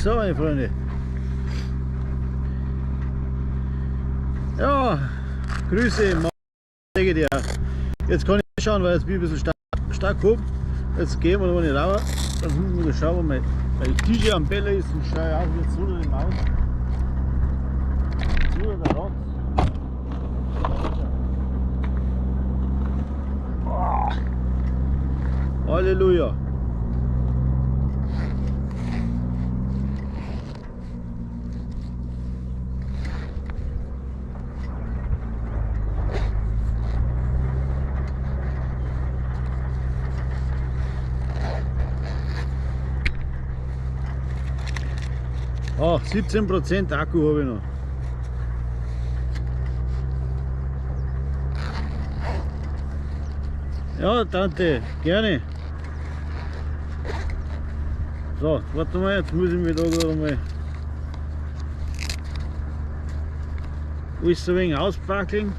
So, meine Freunde. Ja, Grüße, dir. Jetzt kann ich schauen, weil jetzt bin ich ein bisschen stark hoch. Jetzt gehen wir noch nicht raus. Dann müssen wir schauen, weil die Tische am Beller ist und schaue aus, jetzt runter den Maus. Runter der Rad. Oh. Halleluja. Oh, 17% Akku habe ich noch. Ja, Tante, gerne. So, warte mal, jetzt muss ich mich da gerade mal alles so ein wenig ausbackeln.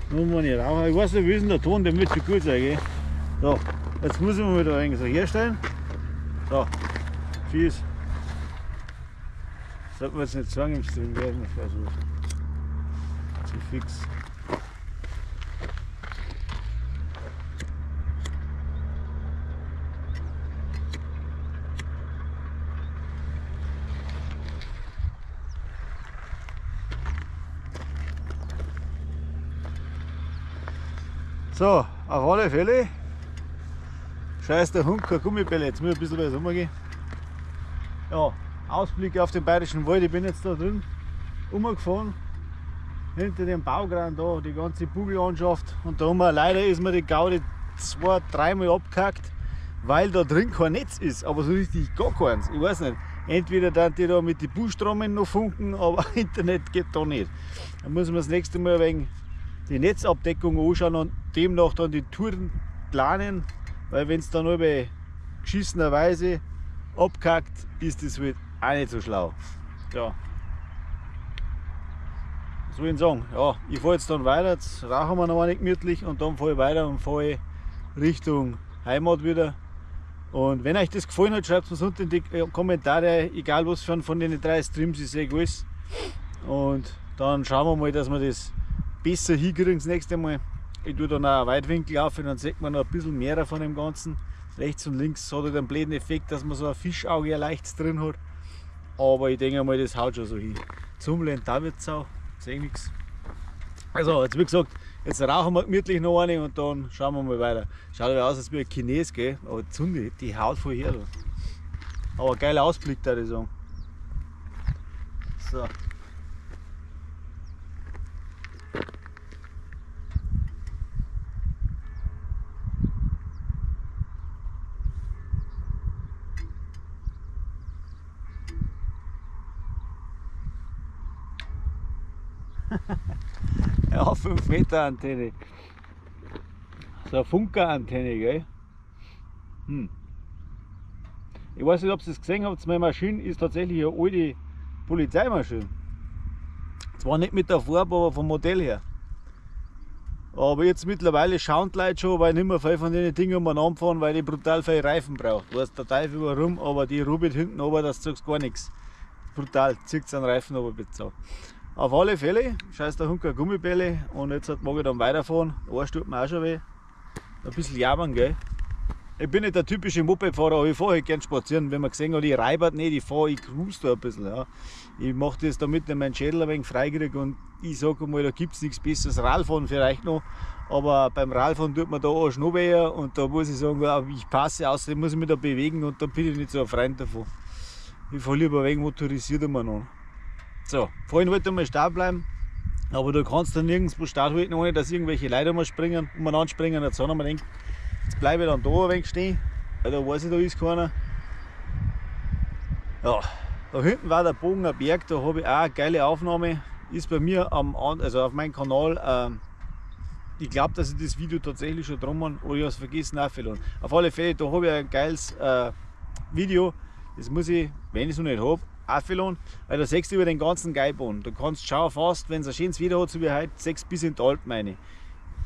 Nun mal nicht rauchen. Ich weiß nicht, wie ist denn der Ton, der wird schon gut sein, gell? So, jetzt muss ich mir da eigentlich so herstellen. So, tschüss. Sollte man jetzt nicht sagen im Stream werden, ich weiß nicht. Zu fix. So, auf alle Fälle. Scheiß der Hund, kein Gummibälle, jetzt muss ich ein bisschen was rumgehen. Ja, Ausblick auf den Bayerischen Wald, ich bin jetzt da drin umgefahren. Hinter dem Baukran da, die ganze Bugellandschaft. Und da haben wir, leider ist mir die Gaudi 2-3 Mal abgehackt, weil da drin kein Netz ist, aber so richtig gar keins. Ich weiß nicht, entweder dann die da mit den Buchströmen noch funken, aber Internet geht da nicht. Dann muss man das nächste Mal wegen die Netzabdeckung anschauen und demnach dann die Touren planen, weil wenn es dann nur bei geschissenerweise abgehackt, ist das halt auch nicht so schlau. Ja. Was soll ich sagen? Ja, ich fahre jetzt dann weiter, jetzt rauchen wir noch nicht gemütlich und dann fahre ich weiter und fahre Richtung Heimat wieder. Und wenn euch das gefallen hat, schreibt es unten in die Kommentare, egal was von den 3 Streams ist, egal. Und dann schauen wir mal, dass wir das besser hinkriegen das nächste Mal. Ich tue dann auch einen Weitwinkel auf, dann sieht man noch ein bisschen mehr von dem Ganzen. Rechts und links hat er den blöden Effekt, dass man so ein Fischauge leicht drin hat. Aber ich denke mal, das haut schon so hin. Zumlen, da wird es auch, sehe nichts. Also, jetzt wie gesagt, jetzt rauchen wir gemütlich noch eine und dann schauen wir mal weiter. Schaut aber aus, als wäre ein Chines, gell? Aber die Sonne, die haut voll her. Da. Aber geiler Ausblick, würde ich sagen. So. Ja, 5 Meter Antenne. So eine Funker-Antenne, gell? Ich weiß nicht, ob ihr es gesehen habt, meine Maschine ist tatsächlich eine alte Polizeimaschine. Zwar nicht mit der Farbe, aber vom Modell her. Aber jetzt mittlerweile schauen die Leute schon, weil nicht mehr viel von den Dingen anfahren, weil die brutal viele Reifen braucht. Weiß der Teufel warum, aber die rubbelt hinten runter, das sagt gar nichts. Brutal, zieht es einen Reifen runter, bitte. Auf alle Fälle, scheiß der Hund keine Gummibälle und jetzt mag ich dann weiterfahren. Der Arsch tut mir auch schon weh. Ein bisschen jammern, gell. Ich bin nicht der typische Mopedfahrer, aber ich fahre halt gern spazieren. Wenn man gesehen hat, ich reibe nicht, ich fahre, ich cruise da ein bisschen. Ja. Ich mache das, damit ich meinen Schädel ein wenig freikriege und ich sage mal, da gibt es nichts besseres. Radfahren vielleicht noch, aber beim Radfahren tut mir da auch schon weh und da muss ich sagen, ich passe, außerdem muss ich mich da bewegen und da bin ich nicht so ein Freund davon. Ich fahre lieber ein wenig motorisiert immer noch. So, vorhin wollte ich mal stehen bleiben, aber du kannst dann nirgendwo stehen halten, ohne dass irgendwelche Leute mal springen, anspringen. Jetzt haben wir gedacht, jetzt bleibe ich dann da ein wenig stehen, weil da weiß ich, da ist keiner. Ja, da hinten war der Bogener Berg, da habe ich auch eine geile Aufnahme. Ist bei mir also auf meinem Kanal. Ich glaube, dass ich das Video tatsächlich schon drum habe, oder ich habe es vergessen aufzuladen. Auf alle Fälle, da habe ich ein geiles Video, das muss ich, wenn ich es noch nicht habe, aufladen, weil da siehst du über den ganzen Geibahn. Du kannst schauen fast, wenn es ein schönes Wetter hat, so wie heute, 6 bis in die Alpen rein.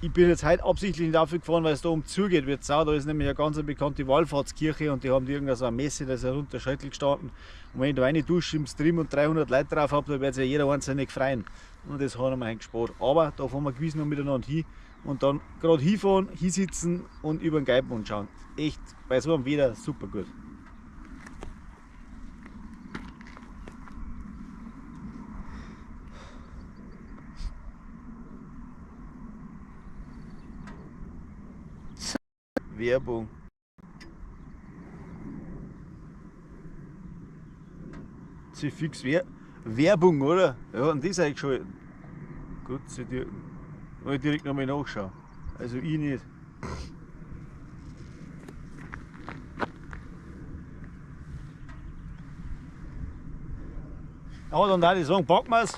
Ich bin jetzt heute absichtlich nicht aufgefahren, weil es da um zugeht, wird sau. Da ist nämlich eine ganz bekannte Wallfahrtskirche und die haben irgendeine so eine Messe, da ist ein runter Schädel gestanden. Und wenn ich da eine Dusche im Stream und 300 Leute drauf habe, dann wird sich ja jeder einzelne freuen. Und das haben wir gespart. Aber da fahren wir gewiss noch miteinander hin und dann gerade hinfahren, hinsitzen und über den Geibmund schauen. Echt bei so einem Wetter super gut. Werbung. Sie fix Werbung, oder? Ja, und das eingeschaltet. Gut, ich direkt nochmal nachschauen. Also ich nicht. Ja, dann würde ich sagen, packen wir es,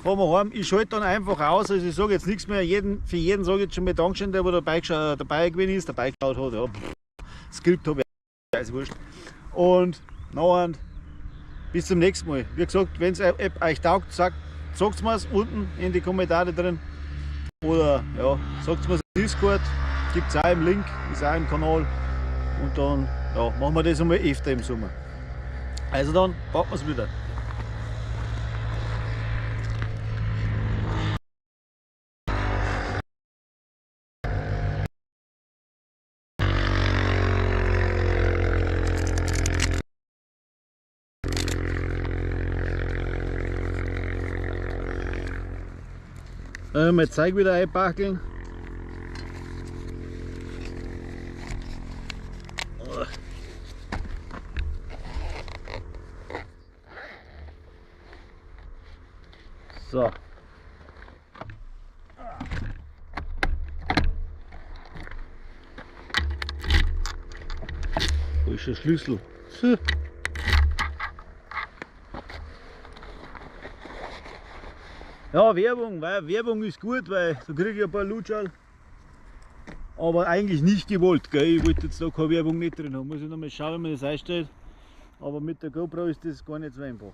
fahren wir heim. Ich schalte dann einfach aus, also ich sage jetzt nichts mehr. Für jeden sage ich jetzt schon mal Dankeschön, der dabei gewesen ist, dabei geschaut hat. Ja, Skript habe ich, ist wurscht. Und nachher bis zum nächsten Mal. Wie gesagt, wenn es euch taugt, sagt es mir unten in die Kommentare drin. Oder ja, sagt es mir im Discord, gibt es auch im Link, ist auch im Kanal. Und dann ja, machen wir das einmal öfter im Sommer. Also dann packen wir es wieder. Mein Zeug wieder einpackeln. So. Wo ist der Schlüssel? So. Ja, Werbung, weil Werbung ist gut, weil da kriege ich ein paar Lutscherl. Aber eigentlich nicht gewollt, gell? Ich wollte jetzt da keine Werbung nicht drin haben. Muss ich noch mal schauen, wie man das einstellt. Aber mit der GoPro ist das gar nicht so einfach.